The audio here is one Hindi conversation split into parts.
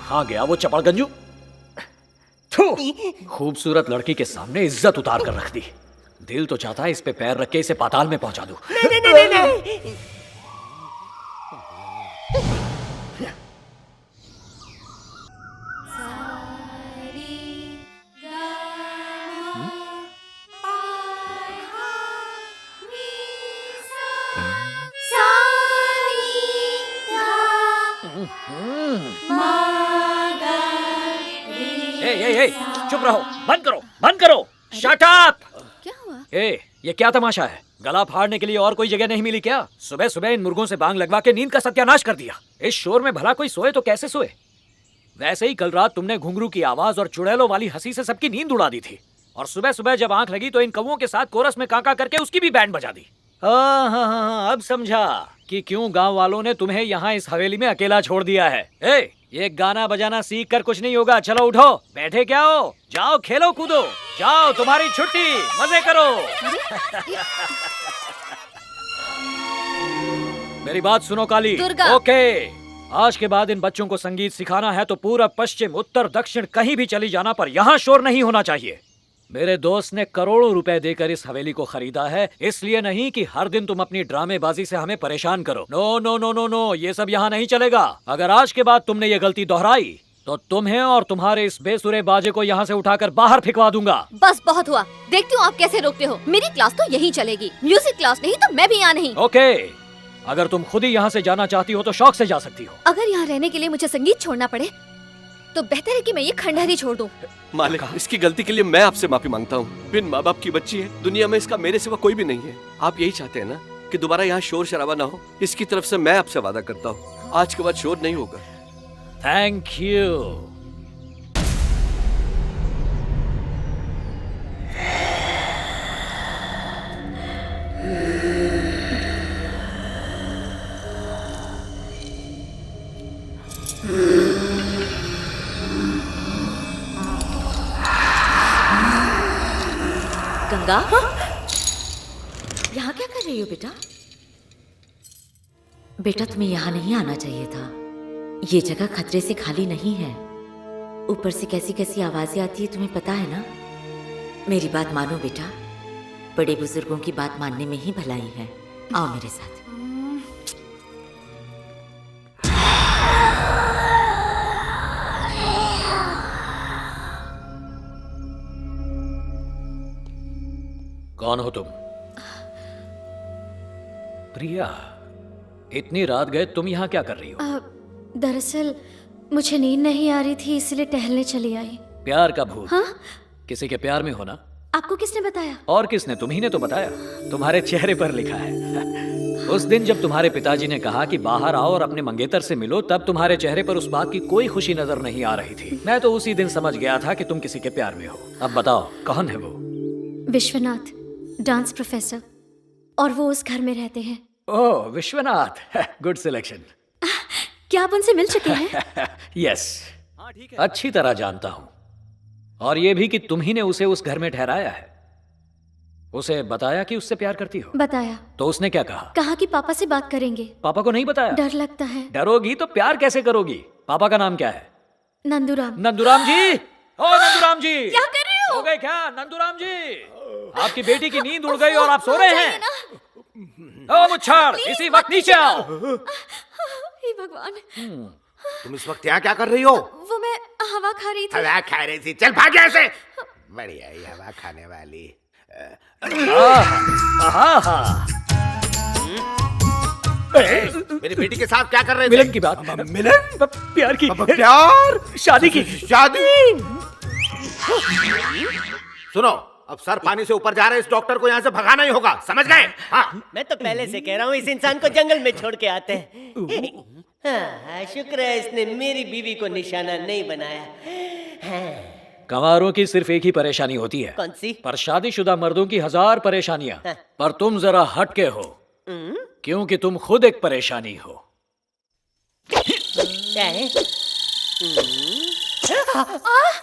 कहाँ गया वो चपड़गंजू? खूबसूरत लड़की के सामने इज्जत उतार कर रख दी। दिल तो चाहता है इस पे पैर रख के इसे पाताल में पहुंचा दूं। नहीं नहीं नहीं नहीं। ए, चुप रहो, बंद करो, बंद करो, शट अप। क्या हुआ? ये क्या तमाशा है? गला फाड़ने के लिए और कोई जगह नहीं मिली क्या? सुबह सुबह इन मुर्गों से बांग लगवा के नींद का सत्यानाश कर दिया। इस शोर में भला कोई सोए तो कैसे सोए? वैसे ही कल रात तुमने घुंघरू की आवाज और चुड़ैलों वाली हंसी से सबकी नींद उड़ा दी थी, और सुबह सुबह जब आंख लगी तो इन कौवों के साथ कोरस में काका करके उसकी भी बैंड बजा दी। हाँ, अब समझा कि क्यों गांव वालों ने तुम्हें यहाँ इस हवेली में अकेला छोड़ दिया है। ये गाना बजाना सीख कर कुछ नहीं होगा। चलो उठो, बैठे क्या हो? जाओ खेलो कूदो, जाओ तुम्हारी छुट्टी, मजे करो। मेरी बात सुनो काली। दुर्गा। ओके, आज के बाद इन बच्चों को संगीत सिखाना है तो पूरब पश्चिम उत्तर दक्षिण कहीं भी चली जाना, पर यहाँ शोर नहीं होना चाहिए। मेरे दोस्त ने करोड़ों रुपए देकर इस हवेली को खरीदा है, इसलिए नहीं कि हर दिन तुम अपनी ड्रामेबाजी से हमें परेशान करो। No no no no no, ये सब यहाँ नहीं चलेगा। अगर आज के बाद तुमने ये गलती दोहराई तो तुम्हें और तुम्हारे इस बेसुरे बाजे को यहाँ से उठाकर बाहर फेंकवा दूंगा। बस बहुत हुआ, देखती हूँ आप कैसे रोकते हो। मेरी क्लास तो यहीं चलेगी, म्यूजिक क्लास नहीं तो मैं भी यहाँ नहीं। ओके, अगर तुम खुद ही यहाँ से जाना चाहती हो तो शौक से जा सकती हो। अगर यहाँ रहने के लिए मुझे संगीत छोड़ना पड़े तो बेहतर है कि मैं ये खंडहर ही छोड़ दूं। मालिक, इसकी गलती के लिए मैं आपसे माफी मांगता हूँ। बिन माँ बाप की बच्ची है, दुनिया में इसका मेरे सिवा कोई भी नहीं है। आप यही चाहते हैं ना कि दोबारा यहाँ शोर शराबा ना हो? इसकी तरफ से मैं आपसे वादा करता हूँ, आज के बाद शोर नहीं होगा। Thank you. गंगा, यहाँ क्या कर रही हो बेटा? बेटा, तुम्हें यहाँ नहीं आना चाहिए था। ये जगह खतरे से खाली नहीं है। ऊपर से कैसी कैसी आवाजें आती है, तुम्हें पता है ना? मेरी बात मानो बेटा, बड़े बुजुर्गों की बात मानने में ही भलाई है। आओ मेरे साथ। कौन हो तुम? प्रिया, इतनी रात गए तुम यहाँ क्या कर रही हो? दरअसल मुझे नींद नहीं आ रही थी, इसलिए टहलने चली आई। प्यार का भूत? हाँ? किसी के प्यार में होना? आपको किसने बताया? और किसने? तुम ही ने तो बताया, तुम्हारे चेहरे पर लिखा है। उस दिन जब तुम्हारे पिताजी ने कहा कि बाहर आओ और अपने मंगेतर से मिलो, तब तुम्हारे चेहरे पर उस बात की कोई खुशी नजर नहीं आ रही थी। मैं तो उसी दिन समझ गया था कि तुम किसी के प्यार में हो। अब बताओ, कौन है वो? विश्वनाथ, डांस प्रोफेसर, और वो उस घर में रहते हैं। ओह, विश्वनाथ, गुड सिलेक्शन। क्या आप उनसे मिल चुके हैं? यस, अच्छी तरह जानता हूँ, और ये भी कि तुम ही ने उसे उस घर में ठहराया है। उसे बताया कि उससे प्यार करती हो? बताया। तो उसने क्या कहा? कहा कि पापा से बात करेंगे। पापा को नहीं बताया? डर लगता है। डरोगी तो प्यार कैसे करोगी? पापा का नाम क्या है? नंदूराम। नंदूराम जी, ओ नंदूराम जी, क्या कर रहे हो? सो गए क्या? नंदूराम जी, आपकी बेटी की नींद उड़ गई और आप सो रहे हैं। ओ मुच्छर, इसी वक्त नीचे आओ। हे भगवान। तुम इस वक्त यहाँ क्या कर रही हो? वो मैं हवा खा रही थी। हवा खा रही थी? चल भाग यहाँ से। बढ़िया ही हवा खाने वाली। मेरी बेटी के साथ क्या कर रहे थे? मिलन की बात। मिलन? प्यार की। प्यार? शादी की। शादी? सुनो, अब सर पानी से ऊपर जा रहे इस डॉक्टर को यहाँ से भगाना ही होगा, समझ गए? हाँ। मैं तो पहले से कह रहा हूँ, इस इंसान को जंगल में छोड़ के आते हैं। हाँ, शुक्र है इसने मेरी बीवी को निशाना नहीं बनाया। हाँ। कंवारों की सिर्फ एक ही परेशानी होती है। कौन सी? पर शादीशुदा मर्दों की 1000 परेशानियां। हाँ। पर तुम जरा हटके हो, क्योंकि तुम खुद एक परेशानी हो। क्या है?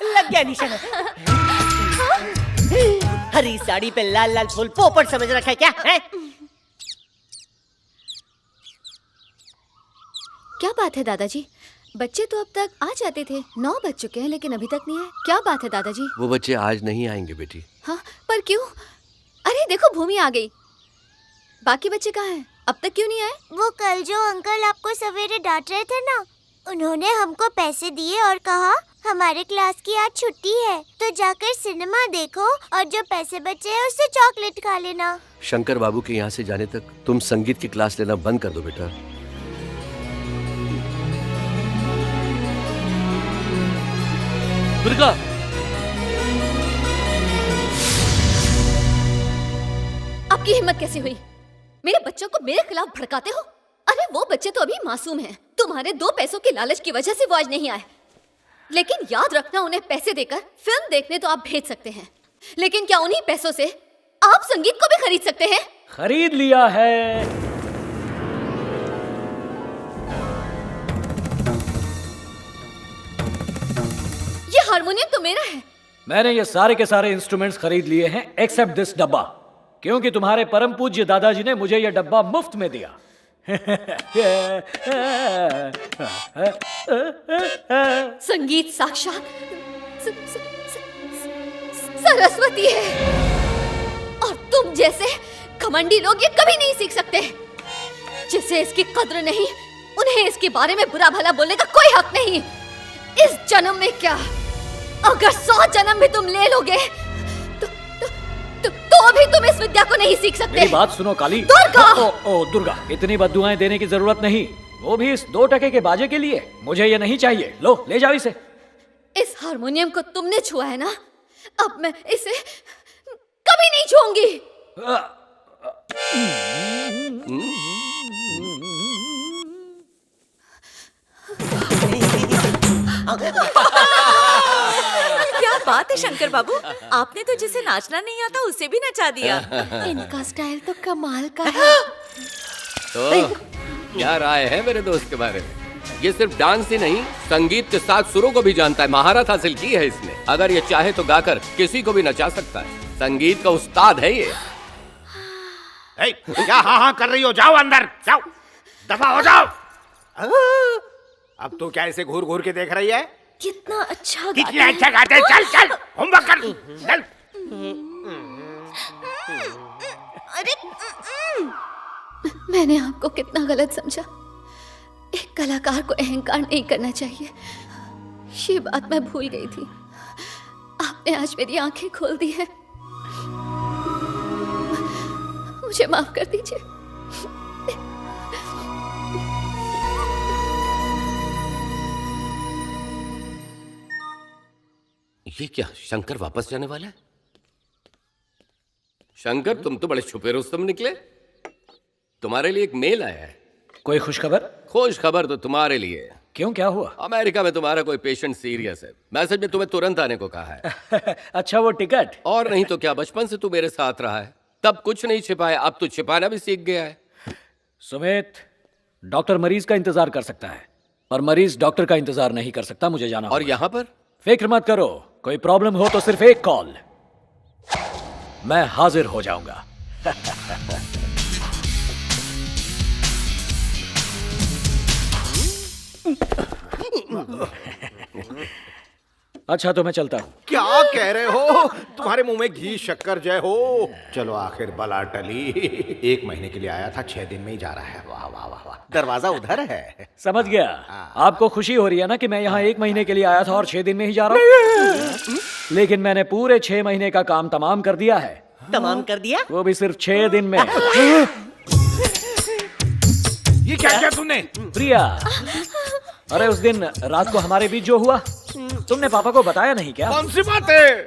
लग गया निशाना। हरी साड़ी पे लाल लाल फूल पोपट समझ रखा है क्या है? क्या बात है दादाजी? बच्चे तो अब तक आ जाते थे। 9 बज चुके हैं लेकिन अभी तक नहीं आए। क्या बात है दादाजी? वो बच्चे आज नहीं आएंगे बेटी। हाँ, पर क्यों? अरे देखो, भूमि आ गई। बाकी बच्चे कहाँ हैं? अब तक क्यों नहीं आए? वो कल जो अंकल आपको सवेरे डांट रहे थे ना, उन्होंने हमको पैसे दिए और कहा हमारे क्लास की आज छुट्टी है तो जाकर सिनेमा देखो और जो पैसे बचे हैं उससे चॉकलेट खा लेना। शंकर बाबू के यहाँ से जाने तक तुम संगीत की क्लास लेना बंद कर दो बेटा। दुर्गा, आपकी हिम्मत कैसे हुई? मेरे बच्चों को मेरे खिलाफ भड़काते हो? अरे वो बच्चे तो अभी मासूम हैं। तुम्हारे 2 पैसों की लालच की वजह से वो आज नहीं आए। लेकिन याद रखना, उन्हें पैसे देकर फिल्म देखने तो आप भेज सकते हैं, लेकिन क्या उन्हीं पैसों से आप संगीत को भी खरीद सकते हैं? खरीद लिया है। ये हारमोनियम तो मेरा है। मैंने ये सारे के सारे इंस्ट्रूमेंट्स खरीद लिए हैं एक्सेप्ट दिस डब्बा, क्योंकि तुम्हारे परम पूज्य दादाजी ने मुझे ये डब्बा मुफ्त में दिया। संगीत साक्षात सरस्वती है, और तुम जैसे घमंडी लोग ये कभी नहीं सीख सकते। जिसे इसकी कद्र नहीं, उन्हें इसके बारे में बुरा भला बोलने का कोई हक नहीं। इस जन्म में क्या, अगर 100 जन्म भी तुम ले लोगे तो भी तुम इस विद्या को नहीं सीख सकते। मेरी बात सुनो काली। दुर्गा! ओ दुर्गा, इतनी बद्दुआएं देने की जरूरत नहीं, वो भी इस 2 टके के बाजे के लिए। मुझे ये नहीं चाहिए। लो, ले जाओ इसे। इस हारमोनियम को तुमने छुआ है ना, अब मैं इसे कभी नहीं छूऊंगी। क्या बात है शंकर बाबू, आपने तो जिसे नाचना नहीं आता उसे भी नचा दिया। इनका स्टाइल तो कमाल का है। तो क्या राय है मेरे दोस्त के बारे में? ये सिर्फ डांस ही नहीं, संगीत के साथ सुरों को भी जानता है। महारत हासिल की है इसने। अगर ये चाहे तो गाकर किसी को भी नचा सकता है। संगीत का उस्ताद है ये। क्या हाँ हाँ कर रही हो? जाओ अंदर, जाओ, दफा हो जाओ। अब तू क्या इसे घूर घूर के देख रही है? कितना अच्छा कितना अच्छा गाते हैं। चल चल, होमवर्क कर, चल। अरे मैंने आपको कितना गलत समझा। एक कलाकार को अहंकार नहीं करना चाहिए, ये बात मैं भूल गई थी। आपने आज मेरी आंखें खोल दी हैं। मुझे माफ कर दीजिए। ये क्या, शंकर वापस जाने वाला है? शंकर, तुम तो बड़े छुपे रुस्तम निकले। तुम्हारे लिए एक मेल आया है। कोई खुशखबर? खुश खबर तो तुम्हारे लिए। क्यों, क्या हुआ? अमेरिका में तुम्हारा कोई पेशेंट सीरियस है। मैसेज में तुम्हें तुरंत आने को कहा है। अच्छा, वो टिकट? और नहीं तो क्या, बचपन से तू मेरे साथ रहा है, तब कुछ नहीं छिपाया, अब तो छिपाना भी सीख गया है। सुमित, डॉक्टर मरीज का इंतजार कर सकता है, पर मरीज डॉक्टर का इंतजार नहीं कर सकता। मुझे जाना और होगा। यहाँ पर फिक्र मत करो, कोई प्रॉब्लम हो तो सिर्फ एक कॉल, मैं हाजिर हो जाऊंगा। अच्छा, तो मैं चलता हूँ। क्या कह रहे हो? तुम्हारे मुंह में घी शक्कर जय हो। चलो, आखिर बला टली। 1 महीने के लिए आया था, 6 दिन में ही जा रहा है। वाह वाह वाह वाह, दरवाजा उधर है। समझ गया। आपको खुशी हो रही है ना कि मैं यहाँ 1 महीने के लिए आया था और 6 दिन में ही जा रहा हूँ? लेकिन मैंने पूरे 6 महीने का काम तमाम कर दिया है। तमाम कर दिया? वो भी सिर्फ 6 दिन में। ये क्या किया तूने? प्रिया, अरे उस दिन रात को हमारे बीच जो हुआ, तुमने पापा को बताया नहीं क्या? कौन सी बात है?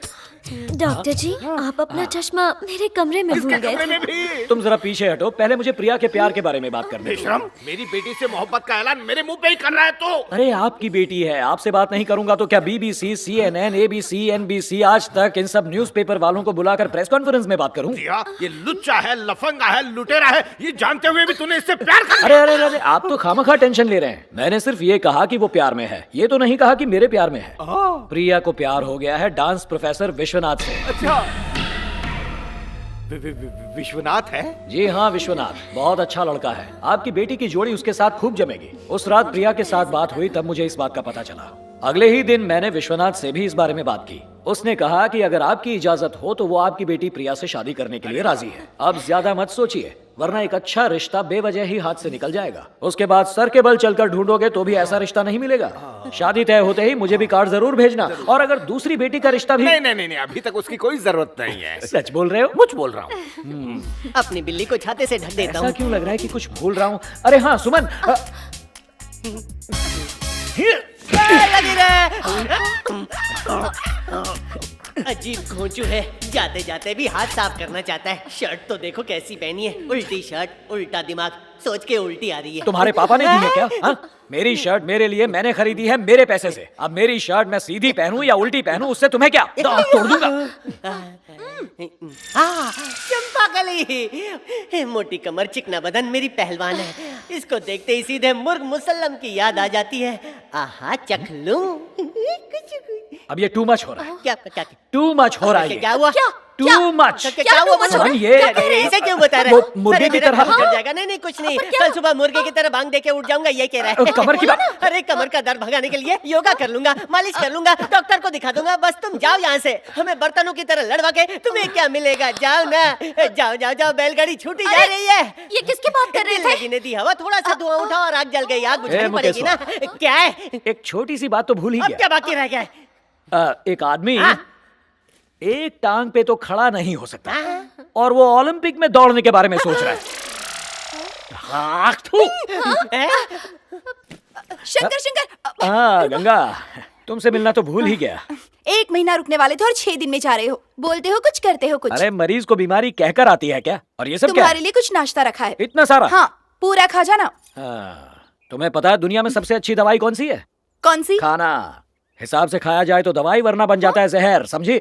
डॉक्टर जी, आप अपना चश्मा मेरे कमरे में भूल गए कमरे थे। में भी? तुम जरा पीछे हटो, पहले मुझे प्रिया के प्यार के बारे में बात करने दो। बेशरम, मेरी बेटी से मोहब्बत का ऐलान मेरे मुंह पे ही कर रहा है तो? अरे आपकी बेटी है, आपसे बात नहीं करूंगा तो क्या BBC, CNN, ABC, NBC, आज तक इन सब न्यूज़पेपर वालों को बुलाकर प्रेस कॉन्फ्रेंस में बात करूं? ये लुच्चा है, लफंगा है, लुटेरा है, ये जानते हुए भी तूने इससे प्यार कर। अरे अरे अरे, आप तो खामखा टेंशन ले रहे हैं। मैंने सिर्फ ये कहा कि वो प्यार में है, ये तो नहीं कहा कि मेरे प्यार में है। प्रिया को प्यार हो गया है डांस प्रोफेसर विश्वनाथ से। अच्छा, विश्वनाथ है? जी हाँ विश्वनाथ, बहुत अच्छा लड़का है। आपकी बेटी की जोड़ी उसके साथ खूब जमेगी। उस रात प्रिया के साथ बात हुई तब मुझे इस बात का पता चला। अगले ही दिन मैंने विश्वनाथ से भी इस बारे में बात की। उसने कहा कि अगर आपकी इजाजत हो तो वो आपकी बेटी प्रिया से शादी करने के लिए राजी है। अब ज्यादा मत सोचिए, वरना एक अच्छा रिश्ता बेवजह ही हाथ से निकल जाएगा। उसके बाद सर के बल चलकर ढूंढोगे तो भी ऐसा रिश्ता नहीं मिलेगा। शादी तय होते ही मुझे भी कार्ड जरूर भेजना। और अगर दूसरी बेटी का रिश्ता भी। नहीं नहीं नहीं, अभी तक उसकी कोई जरूरत नहीं है। सच बोल रहे हो? मुझ बोल रहा हूँ। अपनी बिल्ली को छाते से ढक देता ऐसा हूँ। क्यों लग रहा है कि कुछ भूल रहा हूँ? अरे हाँ सुमन, लगी रहे। अजीब घोंचू है, जाते जाते भी हाथ साफ करना चाहता है। शर्ट तो देखो कैसी पहनी है, उल्टी शर्ट उल्टा दिमाग, सोच के उल्टी आ रही है। तुम्हारे पापा ने दी है क्या? हाँ? मेरी शर्ट मेरे लिए मैंने खरीदी है मेरे पैसे से। अब मेरी शर्ट मैं सीधी पहनूं या उल्टी पहनूं उससे तुम्हें क्या? दांत तोड़ दूंगा। चंपाकली, मोटी कमर चिकना बदन मेरी पहलवान है। इसको देखते ही सीधे मुर्ग मुसल्लम की याद आ जाती है। आहा चख लूं। अब ये टू मच हो रहा है। क्या टू मच हो रहा है। क्या हुआ? Too much. क्या हुआ? सुमन, ये ऐसे क्यों बता रहा है? मुर्गे अरे की मेरा तरह। दर्द उठ जाएगा। नहीं कुछ नहीं, कल सुबह मुर्गे की तरह भांग दे के उठ जाऊंगा, ये कह रहा है। कमर की बात। अरे कमर का दर्द भगाने के लिए योगा कर लूंगा, मालिश कर लूंगा, डॉक्टर को दिखा दूंगा। बस तुम जाओ यहाँ से, हमें बर्तनों की तरह लड़वा के तुम्हें क्या मिलेगा? जाओ ना, जाओ जाओ जाओ, बैलगाड़ी छूटी जा रही है। ये किसकी बात कर रहे थे? लगी ने दी हवा, थोड़ा सा धुआं उठा और आग जल गई। आग बुझानी पड़ेगी ना। क्या है? एक छोटी सी बात तो भूल ही अब गया। क्या बाकी रह गया है? एक आदमी हाँ? एक टांग पे तो खड़ा नहीं हो सकता और वो ओलंपिक में दौड़ने के बारे में सोच रहा है। हाँ, थू। शंकर शंकर, हाँ गंगा, तुमसे मिलना तो भूल ही गया। 1 महीना रुकने वाले थे और 6 दिन में जा रहे हो। बोलते हो कुछ, करते हो कुछ। अरे मरीज को बीमारी कहकर आती है क्या? और ये सब क्या तुम्हारे है? लिए कुछ नाश्ता रखा है। इतना सारा? हाँ, पूरा खा जाना। हाँ, तुम्हें पता है दुनिया में सबसे अच्छी दवाई कौन सी है? कौन सी? खाना। हिसाब से खाया जाए तो दवाई, वरना बन जाता है जहर, समझी?